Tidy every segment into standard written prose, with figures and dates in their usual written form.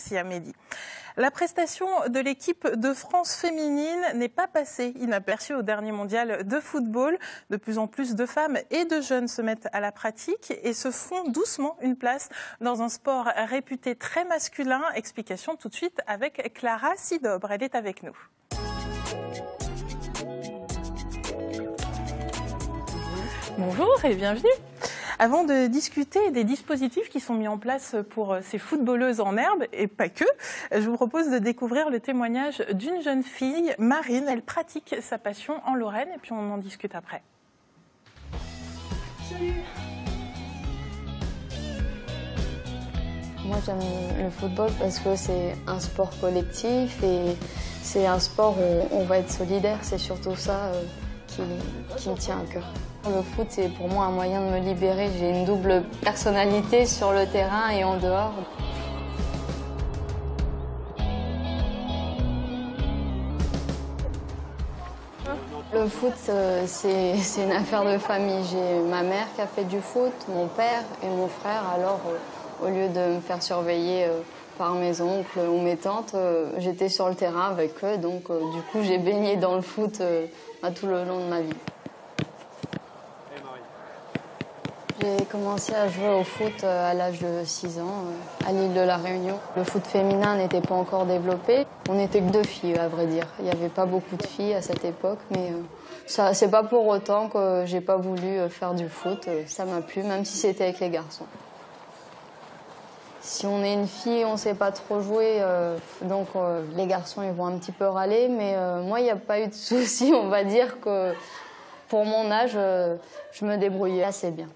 Merci Amélie. La prestation de l'équipe de France féminine n'est pas passée inaperçue au dernier mondial de football. De plus en plus de femmes et de jeunes se mettent à la pratique et se font doucement une place dans un sport réputé très masculin. Explication tout de suite avec Clara Sidobre. Elle est avec nous. Bonjour et bienvenue. Avant de discuter des dispositifs qui sont mis en place pour ces footballeuses en herbe, et pas que, je vous propose de découvrir le témoignage d'une jeune fille, Marine. Elle pratique sa passion en Lorraine et puis on en discute après. Salut. Moi j'aime le football parce que c'est un sport collectif et c'est un sport où on va être solidaire, c'est surtout ça qui me tient à cœur. Le foot, c'est pour moi un moyen de me libérer. J'ai une double personnalité sur le terrain et en dehors. Le foot, c'est une affaire de famille. J'ai ma mère qui a fait du foot, mon père et mon frère. Alors, au lieu de me faire surveiller par mes oncles ou mes tantes, j'étais sur le terrain avec eux. Donc, du coup, j'ai baigné dans le foot tout le long de ma vie. J'ai commencé à jouer au foot à l'âge de 6 ans à l'île de la Réunion. Le foot féminin n'était pas encore développé. On n'était que 2 filles, à vrai dire. Il n'y avait pas beaucoup de filles à cette époque, mais ça, c'est pas pour autant que j'ai pas voulu faire du foot. Ça m'a plu, même si c'était avec les garçons. Si on est une fille, on ne sait pas trop jouer, donc les garçons ils vont un petit peu râler, mais moi il n'y a pas eu de souci. On va dire que pour mon âge, je me débrouillais assez bien.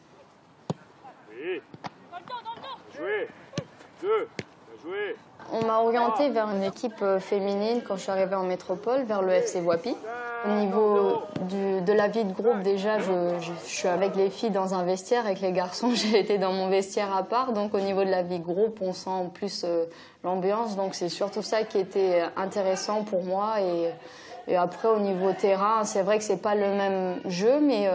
Jouer. 2. Jouer. On m'a orientée vers une équipe féminine quand je suis arrivée en métropole, vers le FC Voipy. Au niveau de la vie de groupe, déjà, je suis avec les filles dans un vestiaire. Avec les garçons, j'ai été dans mon vestiaire à part. Donc au niveau de la vie de groupe, on sent plus l'ambiance. Donc c'est surtout ça qui était intéressant pour moi. Et après, au niveau terrain, c'est vrai que c'est pas le même jeu, mais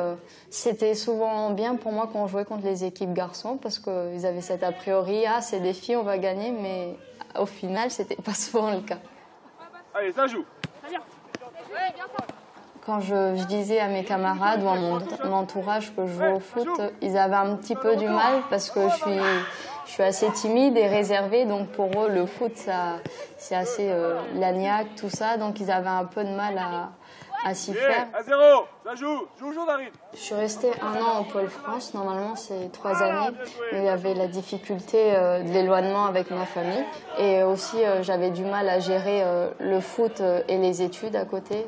c'était souvent bien pour moi quand on jouait contre les équipes garçons, parce qu'ils avaient cet a priori, ah, c'est des filles, on va gagner, mais au final, c'était pas souvent le cas. Allez, ça joue. Quand je disais à mes camarades ou à mon entourage que je jouais au foot, ils avaient un petit peu du mal parce que je suis assez timide et réservée, donc pour eux, le foot, c'est assez lagnac, tout ça, donc ils avaient un peu de mal à s'y faire. À 0, ça joue, joue David. Je suis restée 1 an en Pôle France, normalement c'est 3 années, mais il y avait la difficulté de l'éloignement avec ma famille et aussi j'avais du mal à gérer le foot et les études à côté.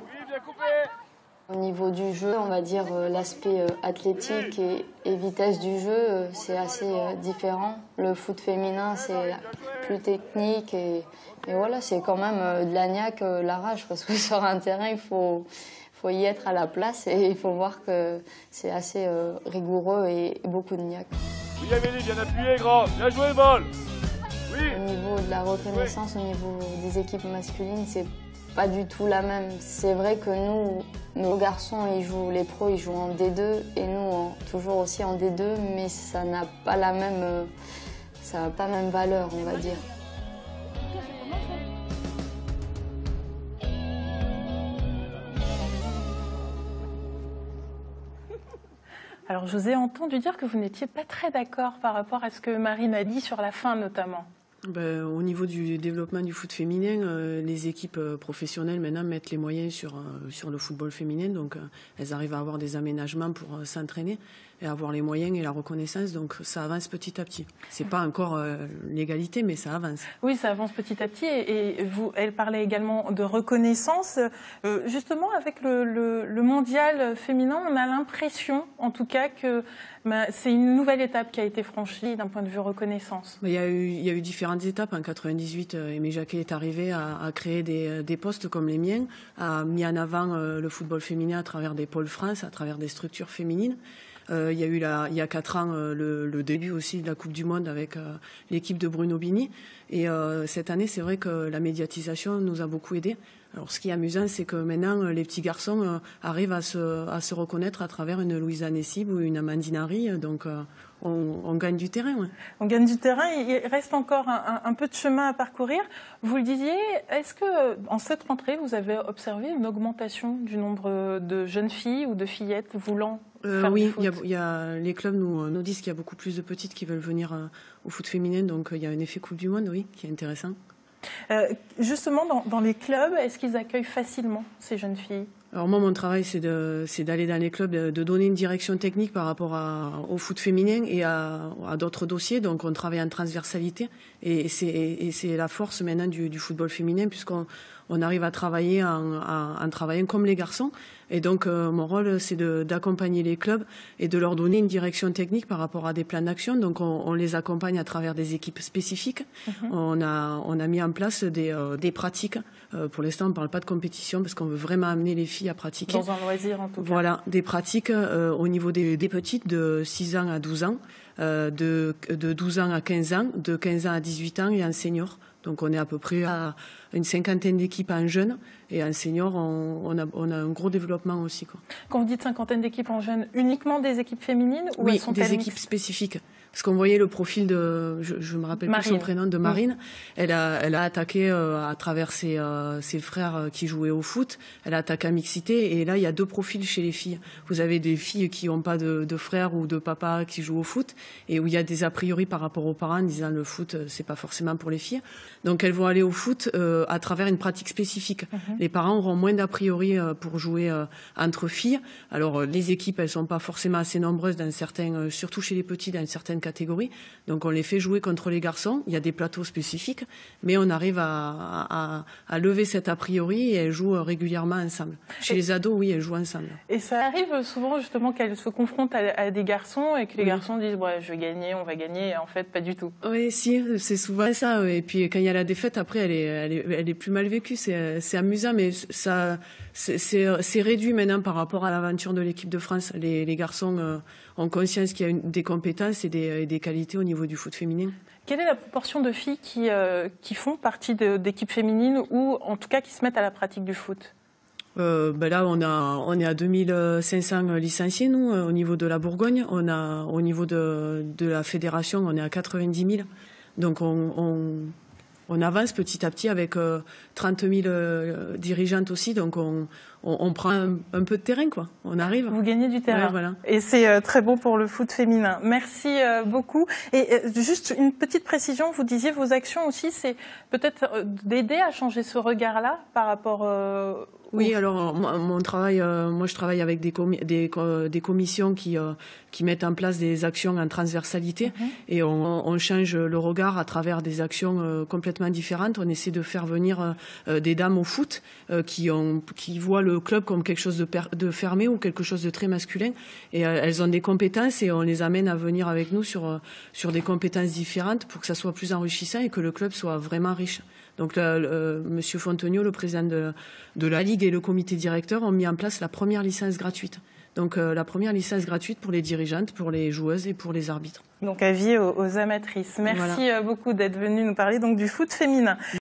Au niveau du jeu, on va dire l'aspect athlétique et vitesse du jeu, c'est assez différent. Le foot féminin, c'est plus technique et voilà, c'est quand même de l'agnac, la rage, parce que sur un terrain, il faut y être à la place et il faut voir que c'est assez rigoureux et beaucoup de niaque. Oui, Amélie, bien appuyé, grand. Bien joué, Vol. Oui. Au niveau de la reconnaissance, au niveau des équipes masculines, c'est pas du tout la même. C'est vrai que nous, nos garçons, les pros, ils jouent en D2 et nous, toujours aussi en D2, mais ça n'a pas la même, ça n'a pas la même valeur, on va dire. Alors, je vous ai entendu dire que vous n'étiez pas très d'accord par rapport à ce que Marine a dit sur la fin, notamment. Au niveau du développement du foot féminin, les équipes professionnelles maintenant mettent les moyens sur le football féminin, donc elles arrivent à avoir des aménagements pour s'entraîner et avoir les moyens et la reconnaissance, donc ça avance petit à petit. C'est pas encore l'égalité, mais ça avance. Oui, ça avance petit à petit et vous, elle parlait également de reconnaissance. Justement, avec le mondial féminin, on a l'impression, en tout cas, que c'est une nouvelle étape qui a été franchie d'un point de vue reconnaissance. Il y a eu différentes étapes. En 98, Aimé Jacquet est arrivé à créer des postes comme les miens, a mis en avant le football féminin à travers des pôles France, à travers des structures féminines. Il y a eu il y a 4 ans le début aussi de la Coupe du Monde avec l'équipe de Bruno Bini. Et cette année, c'est vrai que la médiatisation nous a beaucoup aidés. Alors, ce qui est amusant, c'est que maintenant, les petits garçons arrivent à se reconnaître à travers une Louisa Nessib ou une Amandine Henry. Donc, on gagne du terrain. Ouais. On gagne du terrain. Il reste encore un peu de chemin à parcourir. Vous le disiez, est-ce que en cette rentrée, vous avez observé une augmentation du nombre de jeunes filles ou de fillettes voulant faire du foot? Oui, les clubs nous disent qu'il y a beaucoup plus de petites qui veulent venir au foot féminin. Donc, il y a un effet Coupe du Monde, oui, qui est intéressant. Justement, dans les clubs, est-ce qu'ils accueillent facilement ces jeunes filles? Alors moi, mon travail, c'est d'aller dans les clubs, de donner une direction technique par rapport au foot féminin et à d'autres dossiers. Donc, on travaille en transversalité et c'est la force maintenant du football féminin puisqu'on arrive à travailler en travaillant comme les garçons. Et donc, mon rôle, c'est d'accompagner les clubs et de leur donner une direction technique par rapport à des plans d'action. Donc, on les accompagne à travers des équipes spécifiques. On a mis en place des pratiques. Pour l'instant, on ne parle pas de compétition parce qu'on veut vraiment amener les filles à pratiquer. Dans un loisir, en tout cas. Voilà, des pratiques au niveau des petites de 6 ans à 12 ans, de 12 ans à 15 ans, de 15 ans à 18 ans et en senior. Donc, on est à peu près à une 50aine d'équipes en jeunes. Et en senior, on a un gros développement aussi, quoi. Quand vous dites 50aine d'équipes en jeunes, uniquement des équipes féminines ou oui, elles sont des équipes spécifiques. Parce qu'on voyait le profil je me rappelle plus son prénom, de Marine. Elle a attaqué à travers ses frères qui jouaient au foot. Elle a attaqué à mixité. Et là, il y a deux profils chez les filles. Vous avez des filles qui n'ont pas de frères ou de papa qui jouent au foot et où il y a des a priori par rapport aux parents en disant le foot, c'est pas forcément pour les filles. Donc, elles vont aller au foot à travers une pratique spécifique. Les parents auront moins d'a priori pour jouer entre filles. Alors, les équipes, elles sont pas forcément assez nombreuses dans certains, surtout chez les petits, dans certaines catégories. Donc, on les fait jouer contre les garçons. Il y a des plateaux spécifiques, mais on arrive à lever cet a priori et elles jouent régulièrement ensemble. Chez les ados, oui, elles jouent ensemble. Et ça arrive souvent, justement, qu'elles se confrontent à des garçons et que les garçons disent ouais, je vais gagner, on va gagner, et en fait, pas du tout. Oui, si, c'est souvent ça. Et puis, quand il y a la défaite, après, elle est plus mal vécue. C'est amusant, mais c'est réduit maintenant par rapport à l'aventure de l'équipe de France. Les garçons ont conscience qu'il y a des compétences et des qualités au niveau du foot féminin. Quelle est la proportion de filles qui font partie d'équipes féminines ou en tout cas qui se mettent à la pratique du foot? Là, on est à 2500 licenciés, nous, au niveau de la Bourgogne. Au niveau de la fédération, on est à 90 000. Donc, on avance petit à petit avec 30 000 dirigeantes aussi. Donc, on prend un peu de terrain, quoi. On arrive. Vous gagnez du terrain. Ouais, voilà. Et c'est très bon pour le foot féminin. Merci beaucoup. Et juste une petite précision, vous disiez vos actions aussi, c'est peut-être d'aider à changer ce regard-là par rapport oui, alors mon travail, moi je travaille avec des commissions qui mettent en place des actions en transversalité et on change le regard à travers des actions complètement différentes. On essaie de faire venir des dames au foot qui voient le club comme quelque chose de fermé ou quelque chose de très masculin et elles ont des compétences et on les amène à venir avec nous sur des compétences différentes pour que ça soit plus enrichissant et que le club soit vraiment riche. Donc, Monsieur Fontenot, le président de la Ligue et le comité directeur ont mis en place la première licence gratuite. Donc, la première licence gratuite pour les dirigeantes, pour les joueuses et pour les arbitres. Donc, avis aux amatrices. Merci beaucoup d'être venu nous parler donc du foot féminin.